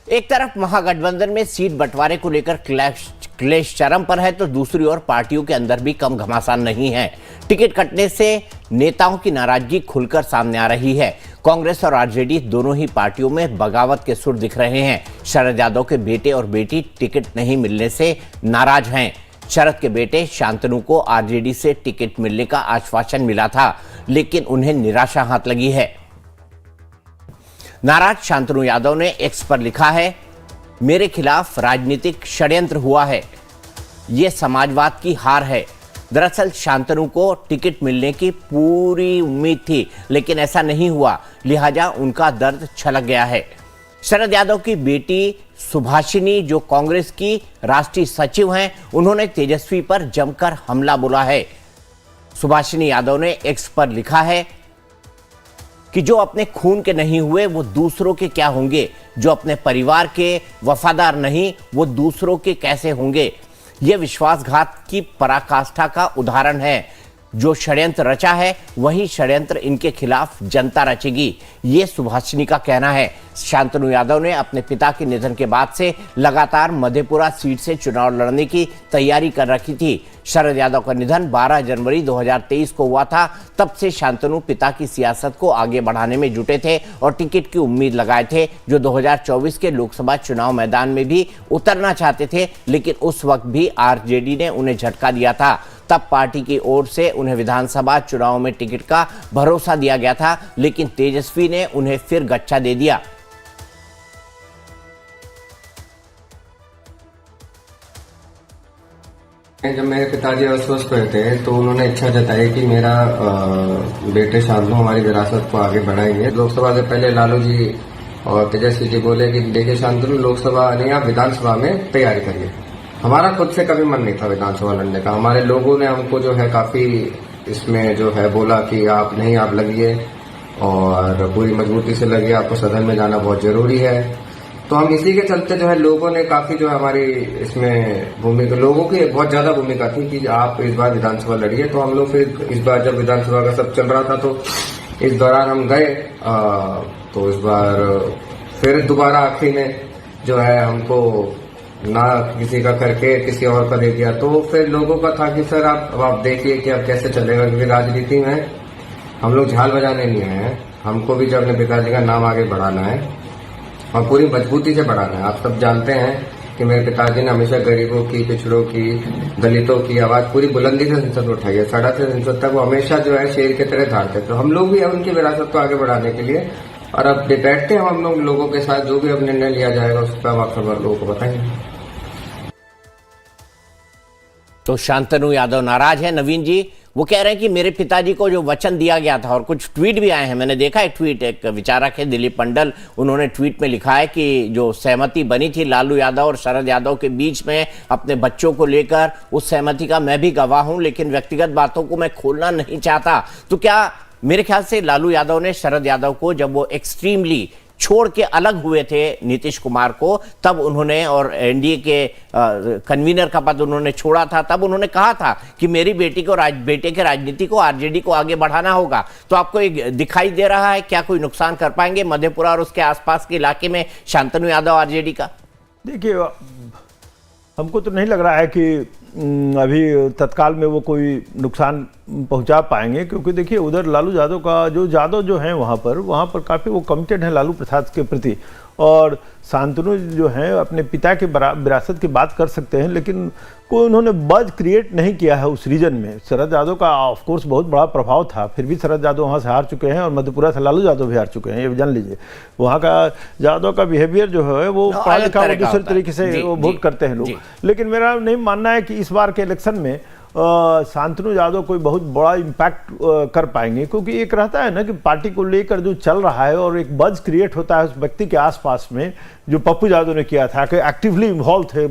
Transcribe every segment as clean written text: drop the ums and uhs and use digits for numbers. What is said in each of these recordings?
एक तरफ महागठबंधन में सीट बंटवारे को लेकर क्लेश चरम पर है, तो दूसरी ओर पार्टियों के अंदर भी कम घमासान नहीं है। टिकट कटने से नेताओं की नाराजगी खुलकर सामने आ रही है। कांग्रेस और आरजेडी दोनों ही पार्टियों में बगावत के सुर दिख रहे हैं। शरद यादव के बेटे और बेटी टिकट नहीं मिलने से नाराज हैं। शरद के बेटे शांतनु को आरजेडी से टिकट मिलने का आश्वासन मिला था, लेकिन उन्हें निराशा हाथ लगी है। नाराज शांतनु यादव ने एक्स पर लिखा है, मेरे खिलाफ राजनीतिक षड्यंत्र हुआ है, यह समाजवाद की हार है। दरअसल शांतनु को टिकट मिलने की पूरी उम्मीद थी, लेकिन ऐसा नहीं हुआ, लिहाजा उनका दर्द छलक गया है। शरद यादव की बेटी सुभाषिनी, जो कांग्रेस की राष्ट्रीय सचिव हैं, उन्होंने तेजस्वी पर जमकर हमला बोला है। सुभाषिनी यादव ने एक्स पर लिखा है कि जो अपने खून के नहीं हुए वो दूसरों के क्या होंगे, जो अपने परिवार के वफादार नहीं वो दूसरों के कैसे होंगे। यह विश्वासघात की पराकाष्ठा का उदाहरण है। जो षड्यंत्र रचा है वही षड्यंत्र इनके खिलाफ जनता रचेगी, ये सुभाषिनी का कहना है। शांतनु यादव ने अपने पिता के निधन के बाद से लगातार मधेपुरा सीट से चुनाव लड़ने की तैयारी कर रखी थी। शरद यादव का निधन 12 जनवरी 2023 को हुआ था। तब से शांतनु पिता की सियासत को आगे बढ़ाने में जुटे थे और टिकट की उम्मीद लगाए थे, जो 2024 के लोकसभा चुनाव मैदान में भी उतरना चाहते थे, लेकिन उस वक्त भी आरजेडी ने उन्हें झटका दिया था। तब पार्टी की ओर से उन्हें विधानसभा चुनाव में टिकट का भरोसा दिया गया था, लेकिन तेजस्वी ने उन्हें फिर गच्चा दे दिया। जब मेरे पिताजी अस्वस्थ हुए थे तो उन्होंने इच्छा जताई कि मेरा बेटे शांतनु हमारी विरासत को आगे बढ़ाएंगे। लोकसभा से पहले लालू जी और तेजस्वी जी बोले कि देखिए शांतनु, लोकसभा नहीं आप विधानसभा में तैयारी करिए। हमारा खुद से कभी मन नहीं था विधानसभा लड़ने का। हमारे लोगों ने हमको जो है काफी इसमें जो है बोला कि आप नहीं, आप लगिए और पूरी मजबूती से लगिए, आपको सदन में जाना बहुत जरूरी है। तो हम इसी के चलते जो है लोगों ने काफी जो है हमारी इसमें भूमिका, लोगों की बहुत ज्यादा भूमिका थी कि आप इस बार विधानसभा लड़िए। तो हम लोग फिर इस बार जब विधानसभा का सब चल रहा था तो इस दौरान हम गए। तो इस बार फिर दोबारा आखिरी में जो है हमको ना किसी का करके किसी और का दे दिया। तो फिर लोगों का था कि सर आप देखिए कि अब कैसे चलेगा, क्योंकि राजनीति में हम लोग झाल बजाने नहीं आए हैं। हमको भी जो अपने पिताजी का नाम आगे बढ़ाना है और पूरी मजबूती से बढ़ाना है। आप सब जानते हैं कि मेरे पिताजी ने हमेशा गरीबों की, पिछड़ों की, दलितों की आवाज पूरी बुलंदी से संसद में उठाई है। सड़क से संसद तक वो हमेशा जो है शेर की तरह धारते थे। तो हम लोग भी अब उनकी विरासत को आगे बढ़ाने के लिए और अब बैठते हैं हम लोग लोगों के साथ, जो भी अब निर्णय लिया जाएगा उस पर हम आप सब लोगों को बताएंगे। तो शांतनु यादव नाराज है। नवीन जी, वो कह रहे हैं कि मेरे पिताजी को जो वचन दिया गया था, और कुछ ट्वीट भी आए हैं, मैंने देखा है ट्वीट, एक विचारक है दिलीप मंडल, उन्होंने ट्वीट में लिखा है कि जो सहमति बनी थी लालू यादव और शरद यादव के बीच में अपने बच्चों को लेकर, उस सहमति का मैं भी गवाह हूं, लेकिन व्यक्तिगत बातों को मैं खोलना नहीं चाहता। तो क्या मेरे ख्याल से लालू यादव ने शरद यादव को, जब वो एक्सट्रीमली छोड़ के अलग हुए थे नीतीश कुमार को, तब उन्होंने, और एनडीए के कन्वीनर का पद उन्होंने छोड़ा था, तब उन्होंने कहा था कि मेरी बेटी को बेटे के राजनीति को, आरजेडी को आगे बढ़ाना होगा। तो आपको एक दिखाई दे रहा है क्या कोई नुकसान कर पाएंगे मधेपुरा और उसके आसपास के इलाके में शांतनु यादव आरजेडी का? देखिए, हमको तो नहीं लग रहा है कि अभी तत्काल में वो कोई नुकसान पहुंचा पाएंगे, क्योंकि देखिए उधर लालू यादव का जो हैं वहाँ पर काफ़ी वो कमिटेड हैं लालू प्रसाद के प्रति, और शांतनु जो हैं अपने पिता के विरासत की बात कर सकते हैं, लेकिन कोई उन्होंने बज क्रिएट नहीं किया है उस रीजन में। शरद यादव का ऑफकोर्स बहुत बड़ा प्रभाव था, फिर भी शरद यादव वहाँ से हार चुके हैं और मधेपुरा से लालू यादव भी हार चुके हैं, ये जान लीजिए। वहाँ का यादव का बिहेवियर जो है वो पढ़ा लिखा, वो दूसरे तरीके से वो वोट करते हैं लोग। लेकिन मेरा नहीं मानना है कि इस बार के इलेक्शन में शांतनु यादव कोई बहुत बड़ा इम्पैक्ट कर पाएंगे, क्योंकि एक रहता है ना कि पार्टी को लेकर जो चल रहा है और एक बज क्रिएट होता है उस व्यक्ति के आसपास में, जो पप्पू यादव ने किया था कि एक्टिवली इन्वॉल्व थे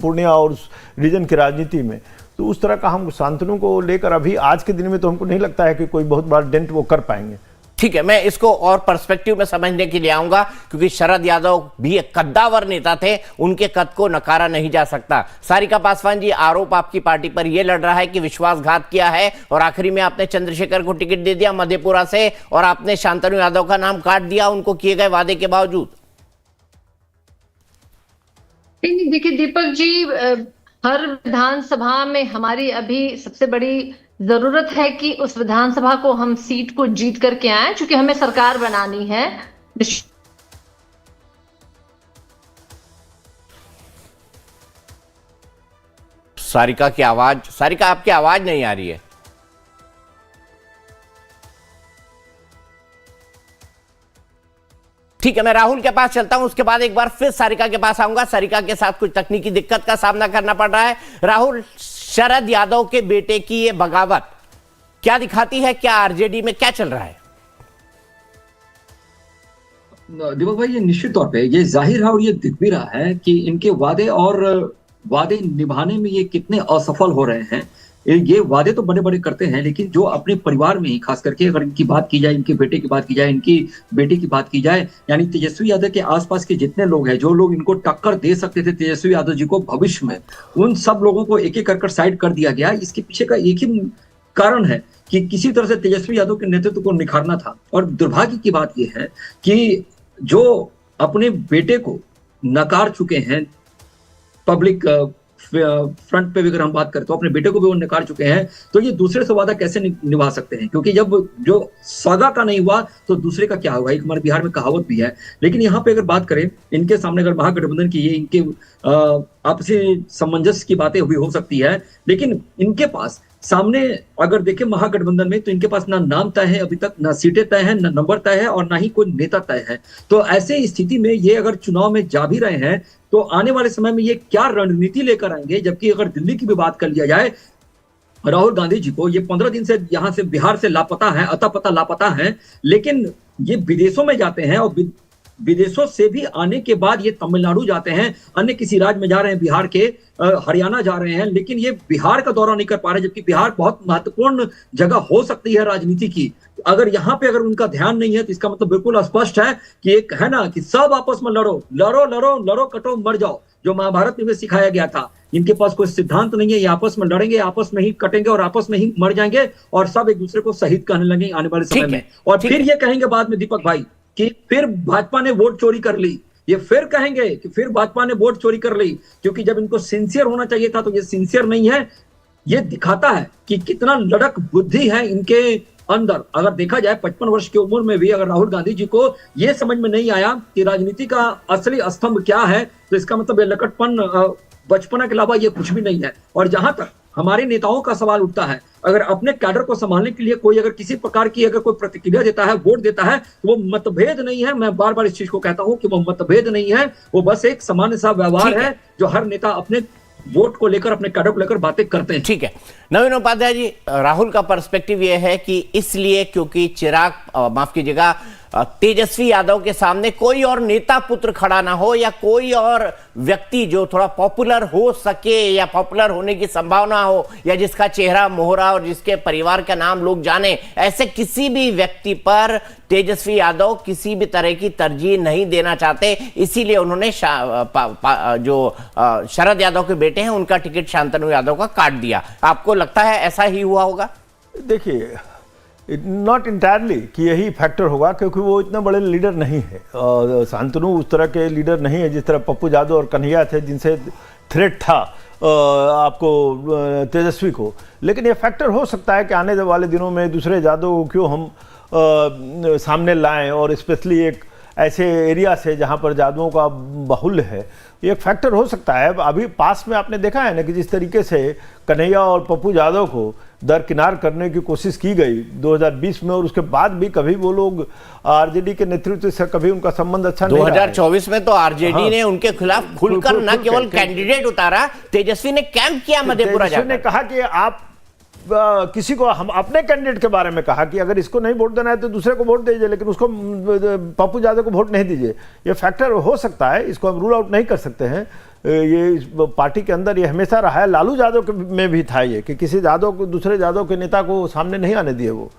पूर्णिया और उस रीजन की राजनीति में। तो उस तरह का हम शांतनु को लेकर अभी आज के दिन में तो हमको नहीं लगता है कि कोई बहुत बड़ा डेंट वो कर पाएंगे। ठीक है, मैं इसको और पर्सपेक्टिव में समझने के लिए आऊंगा, क्योंकि शरद यादव भी एक कद्दावर नेता थे, उनके कद को नकारा नहीं जा सकता। सारिका पासवान जी, आरोप आपकी पार्टी पर यह लड़ रहा है कि विश्वासघात किया है और आखिरी में आपने चंद्रशेखर को टिकट दे दिया मधेपुरा से और आपने शांतनु यादव का नाम काट दिया उनको किए गए वादे के बावजूद। नहीं, देखिए दीपक जी, हर विधानसभा में हमारी अभी सबसे बड़ी जरूरत है कि उस विधानसभा को हम सीट को जीत करके आए, क्योंकि हमें सरकार बनानी है। सारिका की आवाज, सारिका आपकी आवाज नहीं आ रही है। ठीक है, मैं राहुल के पास चलता हूं, उसके बाद एक बार फिर सारिका के पास आऊंगा। सारिका के साथ कुछ तकनीकी दिक्कत का सामना करना पड़ रहा है। राहुल, शरद यादव के बेटे की ये बगावत क्या दिखाती है? क्या आरजेडी में क्या चल रहा है? दीपक भाई, ये निश्चित तौर पे ये जाहिर है और ये दिख भी रहा है कि इनके वादे निभाने में ये कितने असफल हो रहे हैं। ये वादे तो बड़े बड़े करते हैं, लेकिन जो अपने परिवार में ही, खास करके अगर इनकी बात की जाए, इनके बेटे की बात की जाए, इनकी बेटी की बात की जाए, यानी तेजस्वी यादव के आसपास के जितने लोग हैं, जो लोग इनको टक्कर दे सकते थे तेजस्वी यादव जी को भविष्य में, उन सब लोगों को एक एक कर साइड कर दिया गया। इसके पीछे का एक ही कारण है कि किसी तरह से तेजस्वी यादव के नेतृत्व को निखारना था। और दुर्भाग्य की बात यह है कि जो अपने बेटे को नकार चुके हैं पब्लिक फ्रंट पे भी अगर हम बात करें तो अपने बेटे को भी वो नकार चुके हैं, तो ये दूसरे से वादा कैसे निभा सकते हैं? क्योंकि जब जो सगा का नहीं हुआ तो दूसरे का क्या होगा? एक हमारे बिहार में कहावत भी है। लेकिन यहाँ पे अगर बात करें, इनके सामने अगर महागठबंधन की ये इनके आपसी सामंजस्य की बातें हुई हो सकती है, लेकिन इनके पास सामने अगर देखें महागठबंधन में, तो इनके पास ना नाम तय है अभी तक, ना सीटें तय है, ना नंबर तय है, और ना ही कोई नेता तय है। तो ऐसे स्थिति में ये अगर चुनाव में जा भी रहे हैं तो आने वाले समय में ये क्या रणनीति लेकर आएंगे? जबकि अगर दिल्ली की भी बात कर लिया जाए, राहुल गांधी जी को ये 15 दिन से यहां से बिहार से लापता है, अता पता लापता है, लेकिन ये विदेशों में जाते हैं और विदेशों से भी आने के बाद ये तमिलनाडु जाते हैं, अन्य किसी राज्य में जा रहे हैं, बिहार के हरियाणा जा रहे हैं, लेकिन ये बिहार का दौरा नहीं कर पा रहे, जबकि बिहार बहुत महत्वपूर्ण जगह हो सकती है राजनीति की। अगर यहाँ पे अगर उनका ध्यान नहीं है तो इसका मतलब बिल्कुल स्पष्ट है कि एक है ना कि सब आपस में लड़ो लड़ो लड़ो लड़ो कटो मर जाओ, जो महाभारत में भी सिखाया गया था। इनके पास कोई सिद्धांत नहीं है, ये आपस में लड़ेंगे, आपस में ही कटेंगे और आपस में ही मर जाएंगे, और सब एक दूसरे को शहीद कहने लगेंगे आने वाले समय में। और फिर ये कहेंगे बाद में दीपक भाई कि फिर भाजपा ने वोट चोरी कर ली, ये फिर कहेंगे कि फिर भाजपा ने वोट चोरी कर ली, क्योंकि जब इनको सिंसियर होना चाहिए था तो ये सिंसियर नहीं है। ये दिखाता है कि कितना लड़क बुद्धि है इनके अंदर। अगर देखा जाए 55 वर्ष की उम्र में भी अगर राहुल गांधी जी को ये समझ में नहीं आया कि राजनीति का असली स्तंभ क्या है, तो इसका मतलब ये लकड़पन बचपना के अलावा ये कुछ भी नहीं है। और जहां तक हमारे नेताओं का सवाल उठता है, अगर अपने कैडर को संभालने के लिए कोई अगर किसी प्रकार की अगर कोई प्रतिक्रिया देता है, वोट देता है, तो वो मतभेद नहीं है। मैं बार बार इस चीज को कहता हूं कि वो मतभेद नहीं है, वो बस एक सामान्य सा व्यवहार है जो हर नेता अपने वोट को लेकर, अपने कैडर को लेकर बातें करते हैं। ठीक है नवीन उपाध्याय जी, राहुल का पर्सपेक्टिव यह है कि इसलिए क्योंकि माफ कीजिएगा, तेजस्वी यादव के सामने कोई और नेता पुत्र खड़ा ना हो, या कोई और व्यक्ति जो थोड़ा पॉपुलर हो सके या पॉपुलर होने की संभावना हो, या जिसका चेहरा मोहरा और जिसके परिवार का नाम लोग जाने, ऐसे किसी भी व्यक्ति पर तेजस्वी यादव किसी भी तरह की तरजीह नहीं देना चाहते। इसीलिए उन्होंने जो शरद यादव के बेटे हैं उनका टिकट शांतनु यादव का काट दिया। आपको लगता है ऐसा ही हुआ होगा? देखिए, नॉट इंटायरली कि यही फैक्टर होगा, क्योंकि वो इतने बड़े लीडर नहीं है। शांतनु उस तरह के लीडर नहीं है जिस तरह पप्पू यादव और कन्हैया थे, जिनसे थ्रेट था आपको तेजस्वी को। लेकिन ये फैक्टर हो सकता है कि आने वाले दिनों में दूसरे यादव को क्यों हम सामने लाएं, और स्पेशली एक ऐसे एरिया से जहां पर यादवों का बाहुल्य है। ये एक फैक्टर हो सकता है। अभी पास में आपने देखा है ना कि जिस तरीके से कन्हैया और पप्पू यादव को दरकिनार करने की कोशिश की गई 2020 में, और उसके बाद भी कभी वो लोग आरजेडी के नेतृत्व से कभी उनका संबंध अच्छा नहीं रहा। 2024 में तो आरजेडी ने उनके खिलाफ खुलकर न केवल कैंडिडेट उतारा, तेजस्वी ने कैंप किया मधेपुरा जाकर। ने कहा कि आप किसी को, हम अपने कैंडिडेट के बारे में कहा कि अगर इसको नहीं वोट देना है तो दूसरे को वोट दीजिए, लेकिन उसको पप्पू यादव को वोट नहीं दीजिए। ये फैक्टर हो सकता है, इसको हम रूल आउट नहीं कर सकते हैं। ये पार्टी के अंदर ये हमेशा रहा है। लालू यादव में भी था ये कि किसी यादव को, दूसरे यादव के नेता को सामने नहीं आने दिए वो।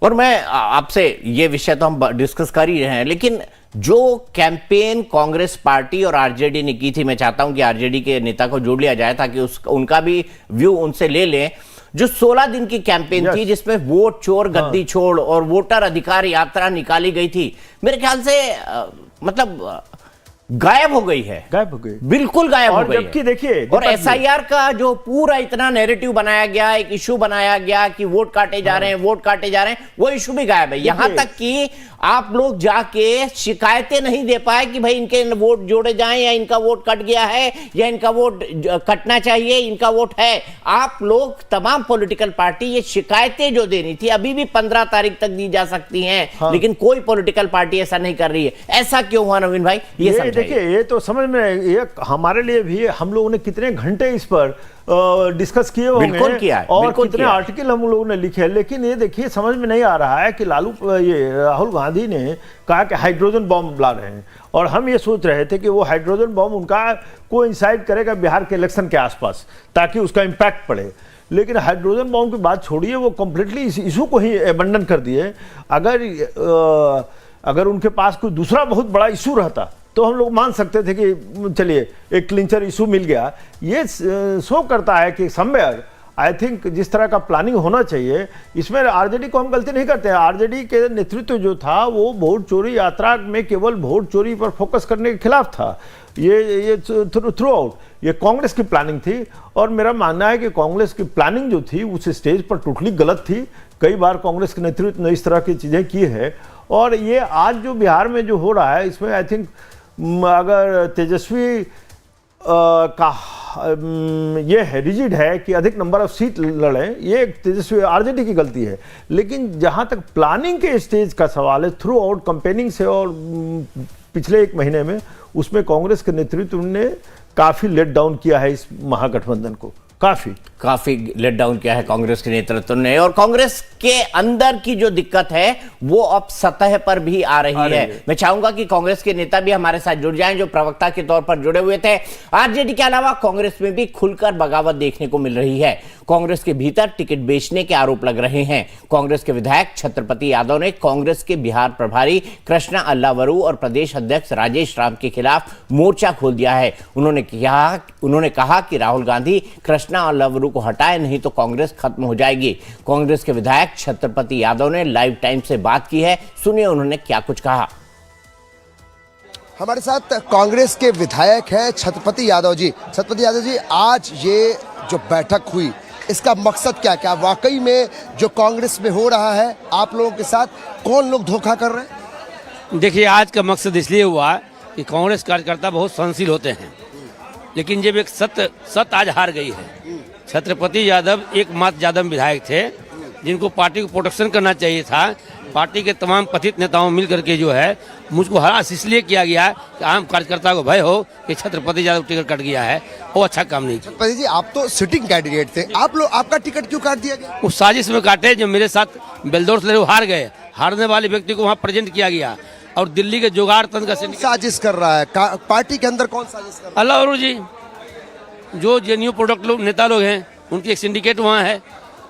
और मैं आपसे ये विषय तो हम डिस्कस कर ही रहे हैं, लेकिन जो कैंपेन कांग्रेस पार्टी और आरजेडी ने की थी, मैं चाहता हूं कि आरजेडी के नेता को जोड़ लिया जाए ताकि उनका भी व्यू उनसे ले लें। जो 16 दिन की कैंपेन थी जिसमें वोट चोर गद्दी छोड़ और वोटर अधिकार यात्रा निकाली गई थी, मेरे ख्याल से मतलब गायब हो गई है, गायब हो गई, बिल्कुल गायब हो और गई जबकि है। देखिए और दीपक जी, एसआईआर का जो पूरा इतना नैरेटिव बनाया गया, एक इशू बनाया गया कि वोट काटे जा रहे हैं, वोट काटे जा रहे हैं, वो इशू भी गायब है। यहां तक कि आप लोग जाके शिकायतें नहीं दे पाए कि भाई इनके वोट जोड़े जाएं या इनका वोट कट गया है या इनका वोट कटना चाहिए, इनका वोट है। आप लोग तमाम पॉलिटिकल पार्टी ये शिकायतें जो देनी थी अभी भी 15 तारीख तक दी जा सकती हैं, लेकिन कोई पॉलिटिकल पार्टी ऐसा नहीं कर रही है। ऐसा क्यों हुआ नवीन भाई, ये समझाइए। देखिए ये तो समझ में, ये हमारे लिए भी, हम लोगों ने कितने घंटे इस पर डिस्कस किए होंगे, बिल्कुल किया है, और बिल्कुल कितने किया है। आर्टिकल हम लोगों ने लिखे हैं, लेकिन ये देखिए समझ में नहीं आ रहा है कि राहुल गांधी ने कहा कि हाइड्रोजन बॉम्ब ला रहे हैं, और हम ये सोच रहे थे कि वो हाइड्रोजन बॉम्ब उनका कोइंसाइड करेगा बिहार के इलेक्शन के आसपास ताकि उसका इम्पैक्ट पड़े। लेकिन हाइड्रोजन बॉम्ब की बात छोड़िए, वो कंप्लीटली इस इशू को ही अबंडन कर दिए। अगर उनके पास कोई दूसरा बहुत बड़ा इशू रहता तो हम लोग मान सकते थे कि चलिए एक क्लिंचर इशू मिल गया। ये शो करता है कि समवेयर आई थिंक जिस तरह का प्लानिंग होना चाहिए, इसमें आरजेडी को हम गलती नहीं करते हैं। आरजेडी के नेतृत्व जो था वो वोट चोरी यात्रा में केवल वोट चोरी पर फोकस करने के खिलाफ था। ये थ्रू आउट ये कांग्रेस की प्लानिंग थी, और मेरा मानना है कि कांग्रेस की प्लानिंग जो थी उस स्टेज पर टोटली गलत थी। कई बार कांग्रेस के नेतृत्व ने इस तरह की चीज़ें की है, और ये आज जो बिहार में जो हो रहा है इसमें आई थिंक अगर तेजस्वी का ये है रिजिड है कि अधिक नंबर ऑफ सीट लड़ें, ये तेजस्वी आरजेडी की गलती है। लेकिन जहां तक प्लानिंग के स्टेज का सवाल है, थ्रू आउट कंपेनिंग से और पिछले एक महीने में, उसमें कांग्रेस के नेतृत्व ने काफी लेट डाउन किया है इस महागठबंधन को, काफी लेट डाउन किया है कांग्रेस के नेतृत्व ने। और कांग्रेस के अंदर की जो दिक्कत है वो अब सतह पर भी आ रही है। मैं चाहूंगा कि कांग्रेस के नेता भी हमारे साथ जुड़ जाएं जो प्रवक्ता के तौर पर जुड़े हुए थे। आरजेडी के अलावा कांग्रेस में भी खुलकर बगावत देखने को मिल रही है। कांग्रेस के भीतर टिकट बेचने के आरोप लग रहे हैं। कांग्रेस के विधायक छत्रपति यादव ने कांग्रेस के बिहार प्रभारी कृष्णा अल्लावरू और प्रदेश अध्यक्ष राजेश राम के खिलाफ मोर्चा खोल दिया है। उन्होंने कहा कि राहुल गांधी कृष्णा अल्लावरू को हटाए, नहीं तो कांग्रेस खत्म हो जाएगी। कांग्रेस के विधायक छत्रपति यादव ने लाइव टाइम से बात की है, सुनिए उन्होंने क्या कुछ कहा। हमारे साथ कांग्रेस के विधायक हैं छत्रपति यादव जी। छत्रपति यादव जी, आज ये जो बैठक हुई इसका मकसद क्या वाकई में जो कांग्रेस में हो रहा है, आप लोगों के साथ कौन लोग धोखा कर रहे हैं? देखिए, आज का मकसद इसलिए हुआ कि कांग्रेस कार्यकर्ता बहुत सहनशील होते हैं, लेकिन जब एक सत्य आज हार गई है। छत्रपति यादव एकमात्र यादव विधायक थे जिनको पार्टी को प्रोटेक्शन करना चाहिए था। पार्टी के तमाम कथित नेताओं मिलकर के जो है मुझको हरास इसलिए किया गया कि आम कार्यकर्ता को भय हो कि छत्रपति यादव टिकट कट गया है, वो अच्छा काम नहीं किया। छत्रपति जी, आप तो सिटिंग कैंडिडेट थे, आपका टिकट क्यों काट दिया गया? उस साजिश में काटे जो मेरे साथ बेलदौर से हार गए। हारने वाले व्यक्ति को वहाँ प्रेजेंट किया गया, और दिल्ली के जुगाड़ तंत्र का साजिश कर रहा है पार्टी के अंदर, कौन साजिश कर रहा है? अल्लाह जी, जो जेएनयू प्रोडक्ट लोग नेता लोग हैं उनकी एक सिंडिकेट वहाँ है।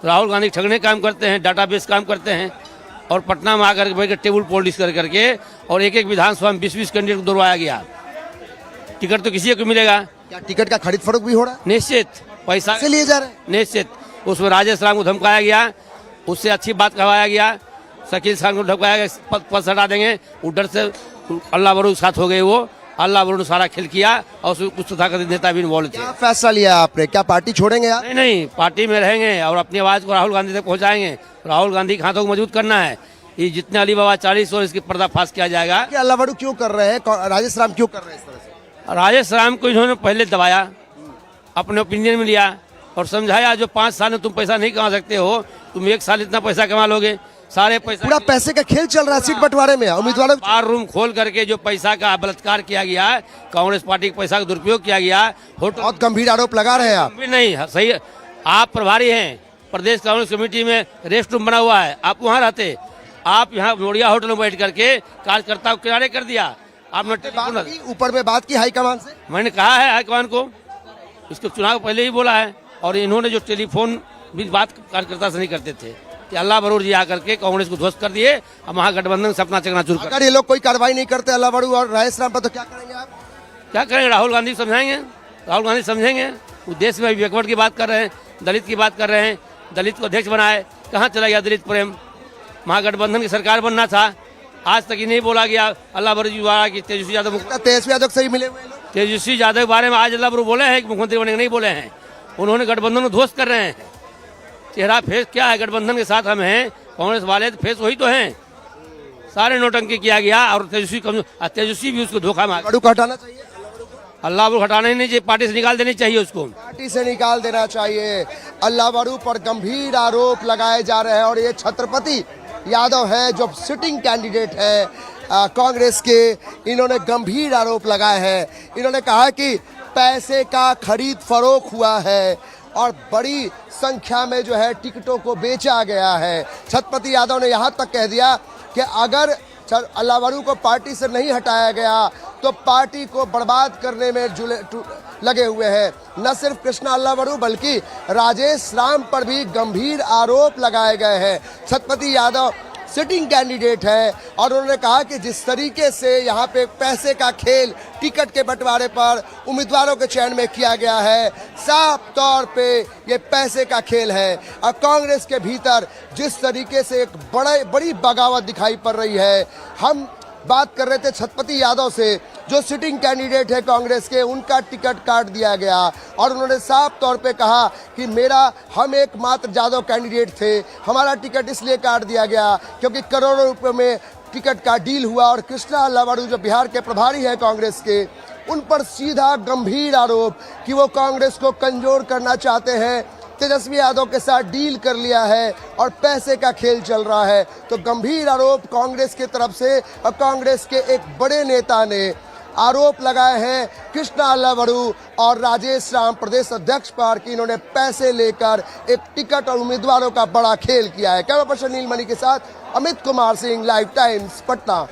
राहुल गांधी ठगने काम करते हैं, डाटाबेस काम करते हैं, और पटना में आकर के टेबल पॉलिटिक्स कर करके और एक विधानसभा में 20 कैंडिडेट को दौड़वाया गया। टिकट तो किसी को मिलेगा। क्या टिकट का खरीद फरोख्त भी हो रहा है? निश्चित, पैसा से लिए जा रहे हैं। निश्चित। उसमें राजेश राम को धमकाया गया, उससे अच्छी बात कहवाया गया। शकील खान को धमकाया गया, पद हटा देंगे। उधर से अल्लावरू के साथ हो गए, वो अल्लावरू ने सारा खेल किया, और उसमें कुछ तथाकथित नेता भी इन्वॉल्व थे। क्या फैसला लिया आपने? क्या पार्टी छोड़ेंगे आप? नहीं, पार्टी में रहेंगे और अपनी आवाज को राहुल गांधी तक पहुंचाएंगे। राहुल गांधी के हाथों को मजबूत करना है। ये जितने अली बाबा 40 और इसकी पर्दाफाश किया जाएगा। अल्लावरू क्यों कर रहे हैं, राजेश राम क्यों कर रहे हैं इस तरह से? राजेश राम को इन्होंने पहले दबाया, अपने ओपिनियन में लिया और समझाया जो 5 साल में तुम पैसा नहीं कमा सकते हो, तुम 1 साल इतना पैसा कमा लोगे। सारे पैसा, पूरा पैसे का खेल चल रहा है सीट बंटवारे में। उम्मीदवारों बार रूम खोल करके जो पैसा का बलात्कार किया गया, कांग्रेस पार्टी के पैसा का दुरुपयोग किया गया। बहुत गंभीर आरोप लगा रहे हैं आप। नहीं, सही, आप प्रभारी हैं, प्रदेश कांग्रेस कमेटी में रेस्ट रूम बना हुआ है, आप वहाँ रहते। आप यहाँ मोड़िया होटल में बैठ करके कार्यकर्ता को किनारे कर दिया। आपने ऊपर में बात की हाईकमान से? मैंने कहा है हाईकमान को, इसको चुनाव पहले ही बोला है। और इन्होंने जो टेलीफोन भी बात कार्यकर्ता से नहीं करते थे कि अल्लावरू जी आकर के कांग्रेस को ध्वस्त कर दिए, अब महागठबंधन सपना चकनाचूर कर। अगर ये लोग कोई कार्रवाई नहीं करते अल्लावरू और राजेश राम पर, तो क्या करेंगे आप? क्या करेंगे? राहुल गांधी समझाएंगे, राहुल गांधी समझेंगे। वो देश में बैकवर्ड की बात कर रहे हैं, दलित की बात कर रहे हैं, दलित को अध्यक्ष बनाए। कहाँ चला गया दलित प्रेम? महागठबंधन की सरकार बनना था, आज तक ये नहीं बोला गया अल्लाह बरू जी द्वारा कि तेजस्वी यादव तेजस्वी यादव से ही मिले हुए लोग। तेजस्वी यादव के बारे में आज अल्लाह बरू बोले हैं कि मुख्यमंत्री बने नहीं बोले हैं। उन्होंने गठबंधन को ध्वस्त कर रहे हैं। चेहरा फेस क्या है, गठबंधन के साथ हम हैं, कांग्रेस वाले फेस वही तो हैं। सारे नोटंकी किया गया और तेजस्वी भी उसको धोखा मार। बड़ू को हटाना चाहिए, अल्लाह बरू हटाना ही नहीं चाहिए, पार्टी से निकाल देनी चाहिए उसको। पार्टी से निकाल देना चाहिए। अल्लाह बड़ू पर गंभीर आरोप लगाए जा रहे हैं और ये छत्रपति यादव है जो सिटिंग कैंडिडेट है कांग्रेस के। इन्होंने गंभीर आरोप लगाए हैं। इन्होंने कहा कि पैसे का खरीद फरोख्त हुआ है और बड़ी संख्या में जो है टिकटों को बेचा गया है। छत्रपति यादव ने यहाँ तक कह दिया कि अगर अल्लाह बरू को पार्टी से नहीं हटाया गया तो पार्टी को बर्बाद करने में लगे हुए हैं। न सिर्फ कृष्णा अल्लाह बरू बल्कि राजेश राम पर भी गंभीर आरोप लगाए गए हैं। छत्रपति यादव सिटिंग कैंडिडेट है और उन्होंने कहा कि जिस तरीके से यहाँ पे पैसे का खेल टिकट के बंटवारे पर उम्मीदवारों के चयन में किया गया है, साफ तौर पे ये पैसे का खेल है। और कांग्रेस के भीतर जिस तरीके से एक बड़ी बगावत दिखाई पड़ रही है। हम बात कर रहे थे छत्रपति यादव से जो सिटिंग कैंडिडेट है कांग्रेस के, उनका टिकट काट दिया गया और उन्होंने साफ तौर पे कहा कि हम एकमात्र यादव कैंडिडेट थे, हमारा टिकट इसलिए काट दिया गया क्योंकि करोड़ों रुपए में टिकट का डील हुआ। और कृष्णा अल्लाह बरू जो बिहार के प्रभारी हैं कांग्रेस के, उन पर सीधा गंभीर आरोप कि वो कांग्रेस को कमजोर करना चाहते हैं, तेजस्वी यादव के साथ डील कर लिया है और पैसे का खेल चल रहा है। तो गंभीर आरोप कांग्रेस की तरफ से और कांग्रेस के एक बड़े नेता ने आरोप लगाए हैं कृष्णा अल्लाह बरू और राजेश राम प्रदेश अध्यक्ष पर कि इन्होंने पैसे लेकर एक टिकट और उम्मीदवारों का बड़ा खेल किया है। कैमरा पर्सन नीलमणि के साथ अमित कुमार सिंह, लाइव टाइम्स, पटना।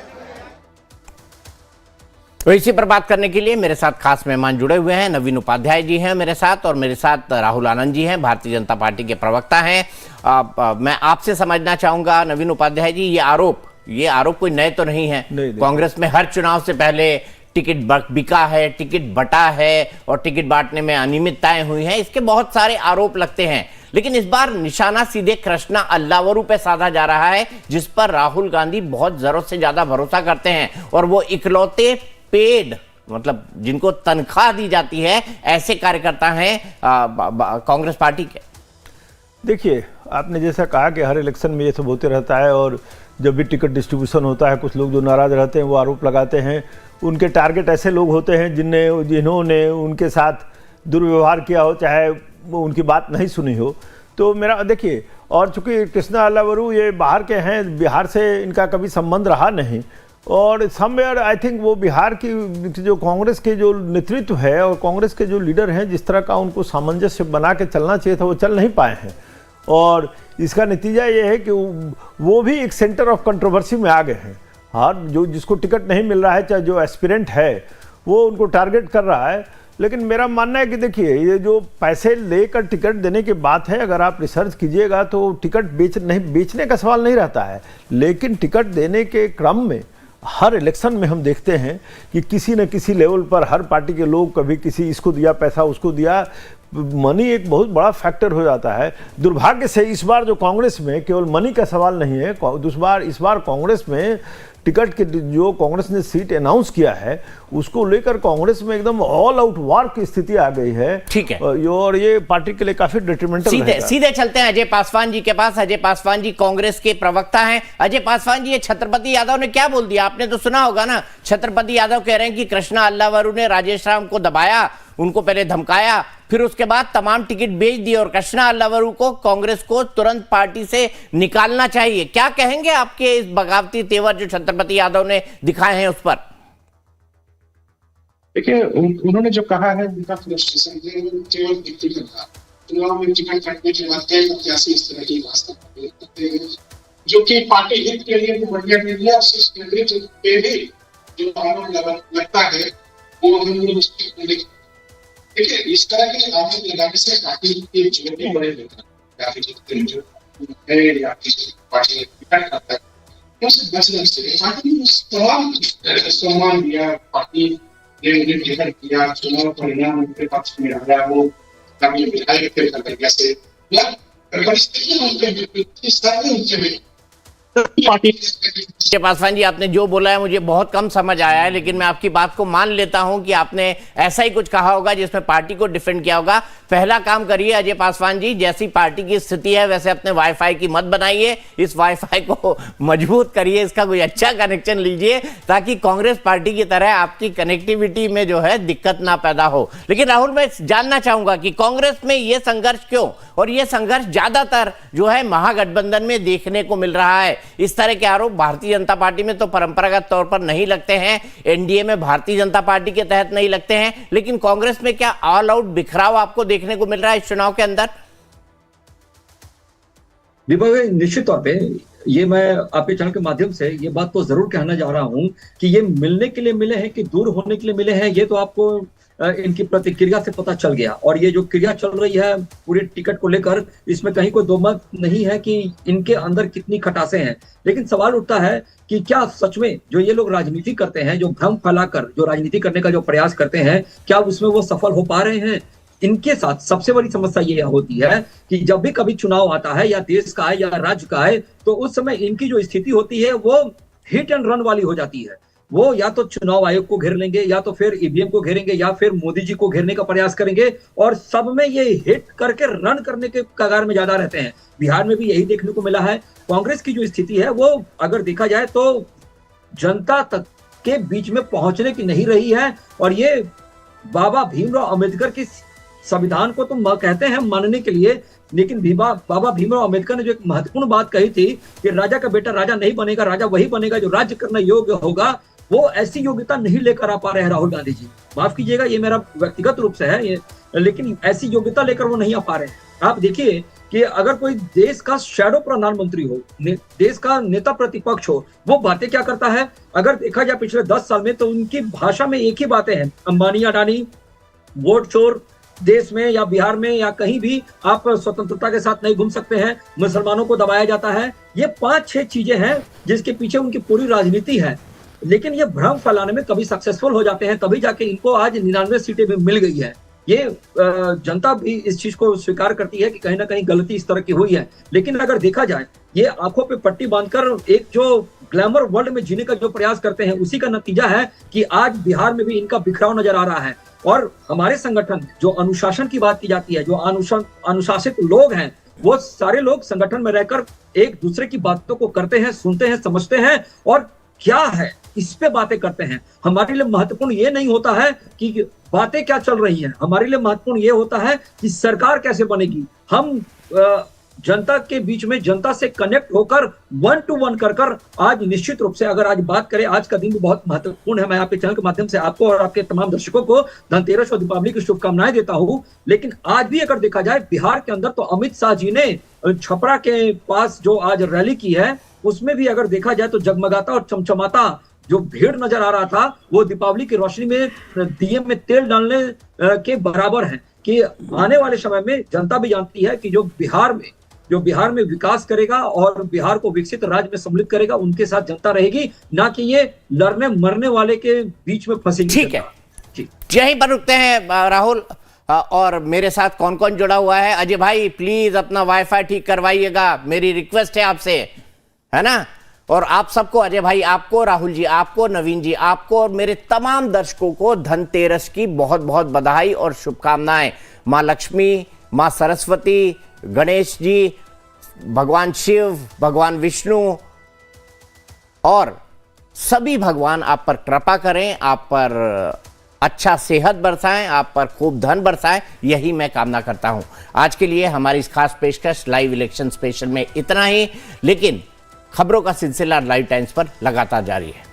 तो इसी पर बात करने के लिए मेरे साथ खास मेहमान जुड़े हुए हैं। नवीन उपाध्याय जी हैं मेरे साथ और मेरे साथ राहुल आनंद जी हैं, भारतीय जनता पार्टी के प्रवक्ता हैं। मैं आपसे समझना चाहूंगा नवीन उपाध्याय जी, ये आरोप कोई नए तो नहीं है। कांग्रेस में हर चुनाव से पहले टिकट बिका है, टिकट बटा है और टिकट बांटने में अनियमितताएं हुई हैं, इसके बहुत सारे आरोप लगते हैं। लेकिन इस बार निशाना सीधे कृष्णा अल्लाह बरू पे साधा जा रहा है, जिस पर राहुल गांधी बहुत जरूरत से ज्यादा भरोसा करते हैं और वो इकलौते पेड, मतलब जिनको तनख्वाह दी जाती है, ऐसे कार्यकर्ता हैं कांग्रेस पार्टी के। देखिए, आपने जैसा कहा कि हर इलेक्शन में ये सब होते रहता है और जब भी टिकट डिस्ट्रीब्यूशन होता है कुछ लोग जो नाराज रहते हैं वो आरोप लगाते हैं। उनके टारगेट ऐसे लोग होते हैं जिन्होंने उनके साथ दुर्व्यवहार किया हो, चाहे वो उनकी बात नहीं सुनी हो। तो मेरा देखिए, और चूंकि कृष्णा अल्लाह बरू ये बाहर के हैं, बिहार से इनका कभी संबंध रहा नहीं और समवेयर आई थिंक वो बिहार की जो कांग्रेस के जो नेतृत्व है और कांग्रेस के जो लीडर हैं, जिस तरह का उनको सामंजस्य बना के चलना चाहिए था वो चल नहीं पाए हैं। और इसका नतीजा ये है कि वो भी एक सेंटर ऑफ कंट्रोवर्सी में आ गए हैं। जिसको टिकट नहीं मिल रहा है, चाहे जो एस्पिरेंट है वो उनको टारगेट कर रहा है। लेकिन मेरा मानना है कि देखिए, ये जो पैसे लेकर टिकट देने की बात है, अगर आप रिसर्च कीजिएगा तो टिकट बेचने का सवाल नहीं रहता है। लेकिन टिकट देने के क्रम में हर इलेक्शन में हम देखते हैं कि किसी न किसी लेवल पर हर पार्टी के लोग कभी किसी इसको दिया पैसा, उसको दिया, मनी एक बहुत बड़ा फैक्टर हो जाता है। दुर्भाग्य से इस बार जो कांग्रेस में केवल मनी का सवाल नहीं है, इस बार कांग्रेस में टिकट के जो कांग्रेस ने सीट अनाउंस किया है उसको लेकर कांग्रेस में एकदम ऑल आउट वार की स्थिति आ गई है। ठीक है, और ये पार्टी के लिए काफी डिट्रीमेंटल। सीधे चलते हैं अजय पासवान जी के पास। अजय पासवान जी कांग्रेस के प्रवक्ता हैं। अजय पासवान जी, ये छत्रपति यादव ने क्या बोल दिया, आपने तो सुना होगा ना। छत्रपति यादव कह रहे हैं कि कृष्णा अल्लाह बरू ने राजेश राम को दबाया, उनको पहले धमकाया, फिर उसके बाद तमाम टिकट बेच दिए और कृष्णा अल्लाह बरू को कांग्रेस को तुरंत पार्टी से निकालना चाहिए। क्या कहेंगे आपके इस बगावती तेवर जो छत्रपति यादव ने दिखाए हैं उस पर? देखिए, उन्होंने जो कहा है उनका फ्रस्ट्रेशन केवल व्यक्तिगत था। चुनाव में टिकट काटने के बाद कई प्रत्याशी इस तरह की वास्ता करते हैं जो कि पार्टी हित के लिए बढ़िया मीडिया पे भी जो आरोप लगता है वो हम लोग देखिए, इस तरह के आरोप लगाने से पार्टी के जो भी बड़े नेता जो है या पार्टी टिकट करता है उससे बचने से पार्टी ने सम्मान दिया, पार्टी ने उन्हें टिकट किया, चुनाव परिणाम उनके पक्ष में आया, वो काफी विधायक थे तरीके से परिस्थितियां उनके पार्टी जय पासवान जी, आपने जो बोला है मुझे बहुत कम समझ आया है, लेकिन मैं आपकी बात को मान लेता हूं कि आपने ऐसा ही कुछ कहा होगा जिसमें पार्टी को डिफेंड किया होगा। पहला काम करिए अजय पासवान जी, जैसी पार्टी की स्थिति है वैसे अपने वाईफाई की मत बनाइए, इस वाईफाई को मजबूत करिए, इसका कोई अच्छा कनेक्शन लीजिए ताकि कांग्रेस पार्टी की तरह आपकी कनेक्टिविटी में जो है दिक्कत ना पैदा हो। लेकिन राहुल, मैं जानना चाहूंगा कि कांग्रेस में यह संघर्ष क्यों, और यह संघर्ष ज्यादातर जो है महागठबंधन में देखने को मिल रहा है। इस तरह के आरोप भारतीय जनता पार्टी में तो परंपरागत तौर पर नहीं लगते हैं, एनडीए में भारतीय जनता पार्टी के तहत नहीं लगते हैं, लेकिन कांग्रेस में क्या ऑल आउट बिखराव आपको देखने को मिल रहा है इस चुनाव के अंदर? निश्चित तौर पे ये मैं आपके चैनल के माध्यम से ये बात तो जरूर कहना चाह रहा हूं कि ये मिलने के लिए मिले हैं कि दूर होने के लिए मिले हैं, ये तो आपको इनकी प्रतिक्रिया से पता चल गया। और ये जो क्रिया चल रही है पूरे टिकट को लेकर, इसमें कहीं कोई दो मत नहीं है कि इनके अंदर कितनी खटासें हैं। लेकिन सवाल उठता है कि क्या सच में जो ये लोग राजनीति करते हैं, जो भ्रम फैलाकर जो राजनीति करने का जो प्रयास करते हैं, क्या उसमें वो सफल हो पा रहे हैं? इनके साथ सबसे बड़ी समस्या ये होती है कि जब भी कभी चुनाव आता है, या देश का है या राज्य का है, तो उस समय इनकी जो स्थिति होती है वो हिट एंड रन वाली हो जाती है। वो या तो चुनाव आयोग को घेर लेंगे, या तो फिर ईवीएम को घेरेंगे, या फिर मोदी जी को घेरने का प्रयास करेंगे, और सब में ये हिट करके रन करने के कगार में ज्यादा रहते हैं। बिहार में भी यही देखने को मिला है। कांग्रेस की जो स्थिति है वो अगर देखा जाए तो जनता तक के बीच में पहुंचने की नहीं रही है। और ये बाबा भीमराव अंबेडकर की संविधान को तो कहते हैं मानने के लिए, लेकिन बाबा भीमराव अंबेडकर ने जो एक महत्वपूर्ण बात कही थी कि राजा का बेटा राजा नहीं बनेगा, राजा वही बनेगा जो राज्य करने योग्य होगा, वो ऐसी योग्यता नहीं लेकर आ पा रहे हैं राहुल गांधी जी। माफ कीजिएगा, ये मेरा व्यक्तिगत रूप से है ये, लेकिन ऐसी योग्यता लेकर वो नहीं आ पा रहे हैं। आप देखिए कि अगर कोई देश का शैडो प्रधानमंत्री हो, देश का नेता प्रतिपक्ष हो, वो बातें क्या करता है? अगर देखा जाए पिछले 10 साल में, तो उनकी भाषा में एक ही बातें हैं, अंबानी अडानी, वोट चोर, देश में या बिहार में या कहीं भी आप स्वतंत्रता के साथ नहीं घूम सकते हैं, मुसलमानों को दबाया जाता है। ये 5-6 चीजें हैं जिसके पीछे उनकी पूरी राजनीति है। लेकिन ये भ्रम फैलाने में कभी सक्सेसफुल हो जाते हैं, तभी जाके इनको आज 99 सीटें भी मिल गई है। ये जनता भी इस चीज को स्वीकार करती है कि कहीं ना कहीं गलती इस तरह की हुई है। लेकिन अगर देखा जाए, ये आंखों पे पट्टी बांधकर एक जो ग्लैमर वर्ल्ड में जीने का जो प्रयास करते हैं, उसी का नतीजा है कि आज बिहार में भी इनका बिखराव नजर आ रहा है। और हमारे संगठन, जो अनुशासन की बात की जाती है, जो अनुशासित लोग हैं, वो सारे लोग संगठन में रहकर एक दूसरे की बातों को करते हैं, सुनते हैं, समझते हैं और क्या है इस पे बातें करते हैं। हमारे लिए महत्वपूर्ण ये नहीं होता है कि बातें क्या चल रही हैं, हमारे लिए महत्वपूर्ण ये होता है कि सरकार कैसे बनेगी। हम जनता के बीच में, जनता से कनेक्ट होकर 1 to 1 कर आज निश्चित रूप से अगर आज बात करें, आज का दिन भी बहुत महत्वपूर्ण है। मैं आपके चैनल के माध्यम से आपको और आपके तमाम दर्शकों को धनतेरस और दीपावली की शुभकामनाएं देता हूं। लेकिन आज भी अगर देखा जाए बिहार के अंदर, तो अमित शाह जी ने छपरा के पास जो आज रैली की है, उसमें भी अगर देखा जाए तो जगमगाता और चमचमाता जो भीड़ नजर आ रहा था, वो दीपावली की रोशनी में दिए में तेल डालने के बराबर है। कि आने वाले समय में जनता भी जानती है कि जो बिहार में विकास करेगा और बिहार को विकसित राज्य में सम्मिलित करेगा, उनके साथ जनता रहेगी, ना कि ये लड़ने मरने वाले के बीच में फंसेगी। ठीक है, यहीं पर रुकते हैं राहुल। और मेरे साथ कौन कौन जुड़ा हुआ है? अजय भाई प्लीज अपना वाईफाई ठीक करवाइएगा, मेरी रिक्वेस्ट है आपसे, है ना। और आप सबको, अजय भाई आपको, राहुल जी आपको, नवीन जी आपको और मेरे तमाम दर्शकों को धनतेरस की बहुत बहुत बधाई और शुभकामनाएं। माँ लक्ष्मी, माँ सरस्वती, गणेश जी, भगवान शिव, भगवान विष्णु और सभी भगवान आप पर कृपा करें, आप पर अच्छा सेहत बरसाएं, आप पर खूब धन बरसाएं, यही मैं कामना करता हूं। आज के लिए हमारी इस खास पेशकश लाइव इलेक्शन स्पेशल में इतना ही, लेकिन खबरों का सिलसिला लाइव टाइम्स पर लगातार जारी है।